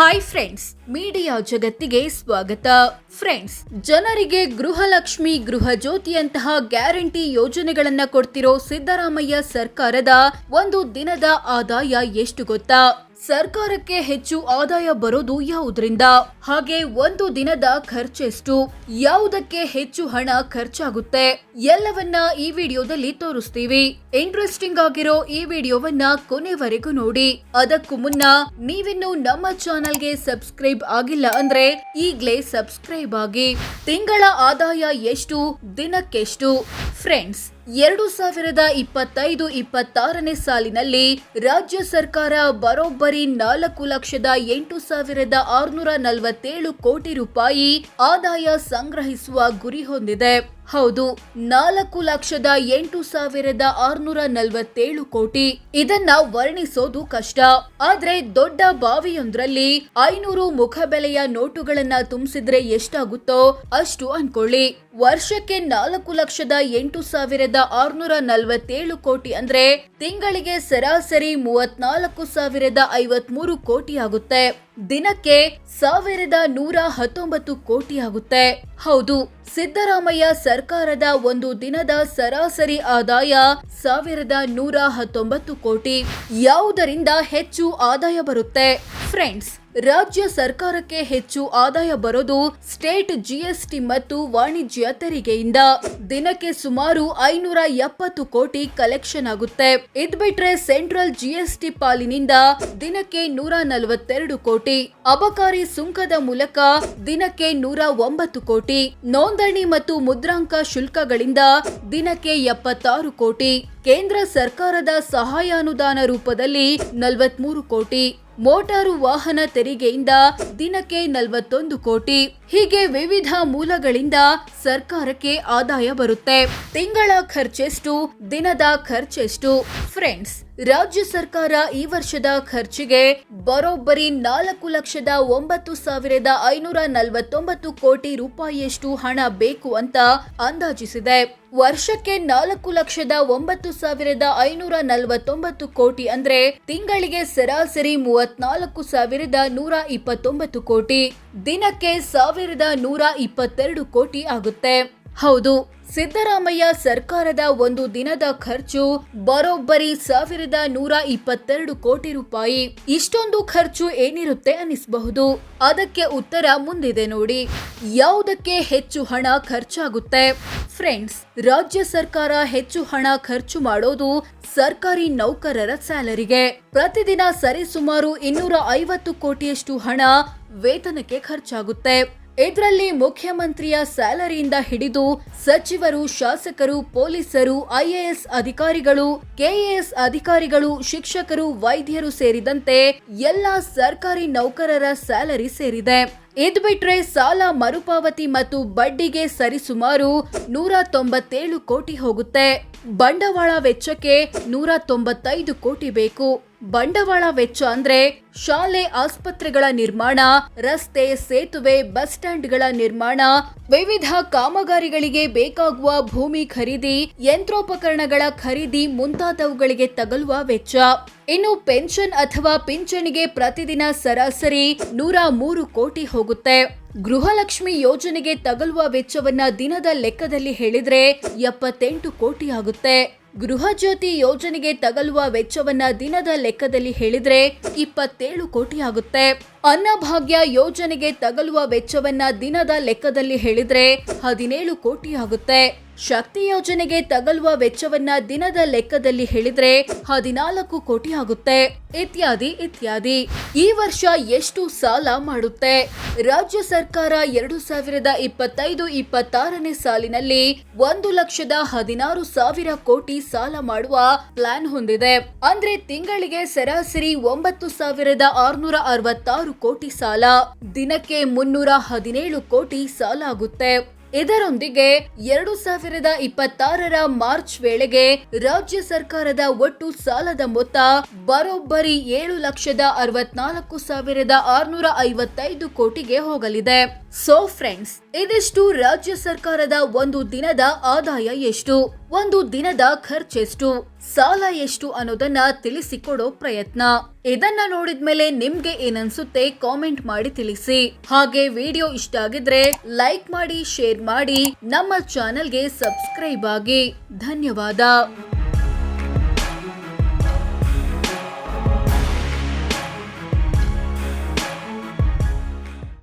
Hi friends, media ಜಗತ್ತಿಗೆ ಸ್ವಾಗತ. Friends, ಜನರಿಗೆ ಗೃಹಲಕ್ಷ್ಮಿ, ಗೃಹ ಜ್ಯೋತಿಯಂತಹ ಗ್ಯಾರಂಟಿ ಯೋಜನೆಗಳನ್ನ ಕೊಡ್ತಿರೋ ಸಿದ್ದರಾಮಯ್ಯ ಸರ್ಕಾರದ ಒಂದು ದಿನದ ಆದಾಯ ಎಷ್ಟು ಗೊತ್ತಾ? ಸರ್ಕಾರಕ್ಕೆ ಹೆಚ್ಚು ಆದಾಯ ಬರೋದು ಯಾವುದರಿಂದ? ಹಾಗೆ ಒಂದು ದಿನದ ಖರ್ಚೆಷ್ಟು? ಯಾವುದಕ್ಕೆ ಹೆಚ್ಚು ಹಣ ಖರ್ಚಾಗುತ್ತೆ? ಎಲ್ಲವನ್ನ ಈ ವಿಡಿಯೋದಲ್ಲಿ ತೋರಿಸ್ತೀವಿ. ಇಂಟ್ರೆಸ್ಟಿಂಗ್ ಆಗಿರೋ ಈ ವಿಡಿಯೋವನ್ನ ಕೊನೆವರೆಗೂ ನೋಡಿ. ಅದಕ್ಕೂ ಮುನ್ನ ನೀವಿನ್ನು ನಮ್ಮ ಚಾನೆಲ್ಗೆ ಸಬ್ಸ್ಕ್ರೈಬ್ ಆಗಿಲ್ಲ ಅಂದ್ರೆ ಈಗ್ಲೇ ಸಬ್ಸ್ಕ್ರೈಬ್ ಆಗಿ. ತಿಂಗಳ ಆದಾಯ ಎಷ್ಟು? ದಿನಕ್ಕೆಷ್ಟು? ಫ್ರೆಂಡ್ಸ್, 2025-26ನೇ ಸಾಲಿನಲ್ಲಿ ರಾಜ್ಯ ಸರ್ಕಾರ ಬರೋಬ್ಬರಿ 4,08,647 ಕೋಟಿ ರೂಪಾಯಿ ಆದಾಯ ಸಂಗ್ರಹಿಸುವ ಗುರಿ ಹೊಂದಿದೆ. ಹೌದು, 4,08,647 ಕೋಟಿ. ಇದನ್ನ ವರ್ಣಿಸೋದು ಕಷ್ಟ. ಆದ್ರೆ ದೊಡ್ಡ ಬಾವಿಯೊಂದ್ರಲ್ಲಿ 500 ಮುಖಬೆಲೆಯ ನೋಟುಗಳನ್ನ ತುಂಬಿಸಿದ್ರೆ ಎಷ್ಟಾಗುತ್ತೋ ಅಷ್ಟು ಅನ್ಕೊಳ್ಳಿ. ವರ್ಷಕ್ಕೆ 4,08,647 ಕೋಟಿ ಅಂದ್ರೆ ತಿಂಗಳಿಗೆ ಸರಾಸರಿ 34,053 ಕೋಟಿ ಆಗುತ್ತೆ. ದಿನಕ್ಕೆ 1,119 ಕೋಟಿ ಆಗುತ್ತೆ. ಹೌದು, ಸಿದ್ದರಾಮಯ್ಯ ಸರ್ಕಾರದ ಒಂದು ದಿನದ ಸರಾಸರಿ ಆದಾಯ 1,119 ಕೋಟಿ. ಯಾವುದರಿಂದ ಹೆಚ್ಚು ಆದಾಯ ಬರುತ್ತೆ? ಫ್ರೆಂಡ್ಸ್, ರಾಜ್ಯ ಸರ್ಕಾರಕ್ಕೆ ಹೆಚ್ಚು ಆದಾಯ ಬರೋದು ಸ್ಟೇಟ್ ಜಿಎಸ್ಟಿ ಮತ್ತು ವಾಣಿಜ್ಯ ತೆರಿಗೆಯಿಂದ. ದಿನಕ್ಕೆ ಸುಮಾರು 570 ಕೋಟಿ ಕಲೆಕ್ಷನ್ ಆಗುತ್ತೆ. ಇದ್ ಬಿಟ್ರೆ ಸೆಂಟ್ರಲ್ ಜಿಎಸ್ಟಿ ಪಾಲಿನಿಂದ ದಿನಕ್ಕೆ 142 ಕೋಟಿ, ಅಬಕಾರಿ ಸುಂಕದ ಮೂಲಕ ದಿನಕ್ಕೆ 109 ಕೋಟಿ, ನೋಂದಣಿ ಮತ್ತು ಮುದ್ರಾಂಕ ಶುಲ್ಕಗಳಿಂದ ದಿನಕ್ಕೆ 76 ಕೋಟಿ, ಕೇಂದ್ರ ಸರ್ಕಾರದ ಸಹಾಯಾನುದಾನ ರೂಪದಲ್ಲಿ 43 ಕೋಟಿ, ಮೋಟಾರು ವಾಹನ ತೆರಿಗೆಯಿಂದ ದಿನಕ್ಕೆ 41 ಕೋಟಿ. ಹೀಗೆ ವಿವಿಧ ಮೂಲಗಳಿಂದ ಸರ್ಕಾರಕ್ಕೆ ಆದಾಯ ಬರುತ್ತೆ. ತಿಂಗಳ ಖರ್ಚೆಷ್ಟು? ದಿನದ ಖರ್ಚೆಷ್ಟು? ಫ್ರೆಂಡ್ಸ್, ರಾಜ್ಯ ಸರ್ಕಾರ ಈ ವರ್ಷದ ಖರ್ಚಿಗೆ ಬರೋಬ್ಬರಿ 4,09,549 ಕೋಟಿ ರೂಪಾಯಿಯಷ್ಟು ಹಣ ಬೇಕು ಅಂತ ಅಂದಾಜಿಸಿದೆ. ವರ್ಷಕ್ಕೆ 4,09,549 ಕೋಟಿ ಅಂದ್ರೆ ತಿಂಗಳಿಗೆ ಸರಾಸರಿ 34,129 ಕೋಟಿ, ದಿನಕ್ಕೆ 1,122 ಕೋಟಿ ಆಗುತ್ತೆ. ಹೌದು, ಸಿದ್ದರಾಮಯ್ಯ ಸರ್ಕಾರದ ಒಂದು ದಿನದ ಖರ್ಚು ಬರೋಬ್ಬರಿ 1,122 ಕೋಟಿ ರೂಪಾಯಿ. ಇಷ್ಟೊಂದು ಖರ್ಚು ಏನಿರುತ್ತೆ ಅನಿಸಬಹುದು. ಅದಕ್ಕೆ ಉತ್ತರ ಮುಂದಿದೆ ನೋಡಿ. ಯಾವುದಕ್ಕೆ ಹೆಚ್ಚು ಹಣ ಖರ್ಚಾಗುತ್ತೆ? ಫ್ರೆಂಡ್ಸ್, ರಾಜ್ಯ ಸರ್ಕಾರ ಹೆಚ್ಚು ಹಣ ಖರ್ಚು ಮಾಡೋದು ಸರ್ಕಾರಿ ನೌಕರರ ಸ್ಯಾಲರಿಗೆ. ಪ್ರತಿದಿನ ಸರಿಸುಮಾರು 250 ಕೋಟಿಯಷ್ಟು ಹಣ ವೇತನಕ್ಕೆ ಖರ್ಚಾಗುತ್ತೆ. ಇದರಲ್ಲಿ ಮುಖ್ಯಮಂತ್ರಿಯ ಸ್ಯಾಲರಿಯಿಂದ ಹಿಡಿದು ಸಚಿವರು, ಶಾಸಕರು, ಪೊಲೀಸರು, ಐಎಎಸ್ ಅಧಿಕಾರಿಗಳು, ಕೆಎಎಸ್ ಅಧಿಕಾರಿಗಳು, ಶಿಕ್ಷಕರು, ವೈದ್ಯರು ಸೇರಿದಂತೆ ಎಲ್ಲಾ ಸರ್ಕಾರಿ ನೌಕರರ ಸ್ಯಾಲರಿ ಸೇರಿದೆ. ಇದ್ ಬಿಟ್ರೆ ಸಾಲ ಮರುಪಾವತಿ ಮತ್ತು ಬಡ್ಡಿಗೆ ಸರಿಸುಮಾರು 197 ಕೋಟಿ ಹೋಗುತ್ತೆ. ಬಂಡವಾಳ ವೆಚ್ಚಕ್ಕೆ 195 ಕೋಟಿ ಬೇಕು. ಬಂಡವಾಳ ವೆಚ್ಚ ಅಂದ್ರೆ ಶಾಲೆ, ಆಸ್ಪತ್ರೆಗಳ ನಿರ್ಮಾಣ, ರಸ್ತೆ, ಸೇತುವೆ, ಬಸ್ ಸ್ಟ್ಯಾಂಡ್ಗಳ ನಿರ್ಮಾಣ, ವಿವಿಧ ಕಾಮಗಾರಿಗಳಿಗೆ ಬೇಕಾಗುವ ಭೂಮಿ ಖರೀದಿ, ಯಂತ್ರೋಪಕರಣಗಳ ಖರೀದಿ ಮುಂತಾದವುಗಳಿಗೆ ತಗಲುವ ವೆಚ್ಚ. ಇನ್ನು ಪೆನ್ಷನ್ ಅಥವಾ ಪಿಂಚಣಿಗೆ ಪ್ರತಿದಿನ ಸರಾಸರಿ 103 ಕೋಟಿ ಹೋಗುತ್ತೆ. ಗೃಹಲಕ್ಷ್ಮಿ ಯೋಜನೆಗೆ ತಗಲುವ ವೆಚ್ಚವನ್ನ ದಿನದ ಲೆಕ್ಕದಲ್ಲಿ ಹೇಳಿದ್ರೆ 78 ಕೋಟಿ ಆಗುತ್ತೆ. ಗೃಹ ಜ್ಯೋತಿ ಯೋಜನೆಗೆ ತಗಲುವ ವೆಚ್ಚವನ್ನ ದಿನದ ಲೆಕ್ಕದಲ್ಲಿ ಹೇಳಿದ್ರೆ 27 ಕೋಟಿ ಆಗುತ್ತೆ. ಅನ್ನಭಾಗ್ಯ ಯೋಜನೆಗೆ ತಗಲುವ ವೆಚ್ಚವನ್ನ ದಿನದ ಲೆಕ್ಕದಲ್ಲಿ ಹೇಳಿದ್ರೆ 17 ಕೋಟಿ ಆಗುತ್ತೆ. ಶಕ್ತಿ ಯೋಜನೆಗೆ ತಗಲುವ ವೆಚ್ಚವನ್ನ ದಿನದ ಲೆಕ್ಕದಲ್ಲಿ ಹೇಳಿದ್ರೆ 14 ಕೋಟಿ ಆಗುತ್ತೆ. ಇತ್ಯಾದಿ ಇತ್ಯಾದಿ. ಈ ವರ್ಷ ಎಷ್ಟು ಸಾಲ ಮಾಡುತ್ತೆ? ರಾಜ್ಯ ಸರ್ಕಾರ 2025-26ನೇ ಸಾಲಿನಲ್ಲಿ 1,16,000 ಕೋಟಿ ಸಾಲ ಮಾಡುವ ಪ್ಲಾನ್ ಹೊಂದಿದೆ. ಅಂದ್ರೆ ತಿಂಗಳಿಗೆ ಸರಾಸರಿ 9,666 ಕೋಟಿ ಸಾಲ, ದಿನಕ್ಕೆ 317 ಕೋಟಿ ಸಾಲ ಆಗುತ್ತೆ. ಇದರೊಂದಿಗೆ 2026ರ ಮಾರ್ಚ್ ವೇಳೆಗೆ ರಾಜ್ಯ ಸರ್ಕಾರದ ಒಟ್ಟು ಸಾಲದ ಮೊತ್ತ ಬರೋಬ್ಬರಿ 7,64,655 ಕೋಟಿಗೆ ಹೋಗಲಿದೆ. ಸೊ ಫ್ರೆಂಡ್ಸ್, ಇದಿಷ್ಟು ರಾಜ್ಯ ಸರ್ಕಾರದ ಒಂದು ದಿನದ ಆದಾಯ ಎಷ್ಟು, ಒಂದು ದಿನದ ಖರ್ಚೆಷ್ಟು, ಸಾಲ ಎಷ್ಟು ಅನ್ನೋದನ್ನ ತಿಳಿಸಿಕೊಡೋ ಪ್ರಯತ್ನ. ಇದನ್ನ ನೋಡಿದ್ಮೇಲೆ ನಿಮ್ಗೆ ಏನನ್ಸುತ್ತೆ ಕಾಮೆಂಟ್ ಮಾಡಿ ತಿಳಿಸಿ. ಹಾಗೆ ವಿಡಿಯೋ ಇಷ್ಟ ಆಗಿದ್ರೆ ಲೈಕ್ ಮಾಡಿ, ಶೇರ್ ಮಾಡಿ, ನಮ್ಮ ಚಾನೆಲ್ಗೆ ಸಬ್ಸ್ಕ್ರೈಬ್ ಆಗಿ. ಧನ್ಯವಾದ.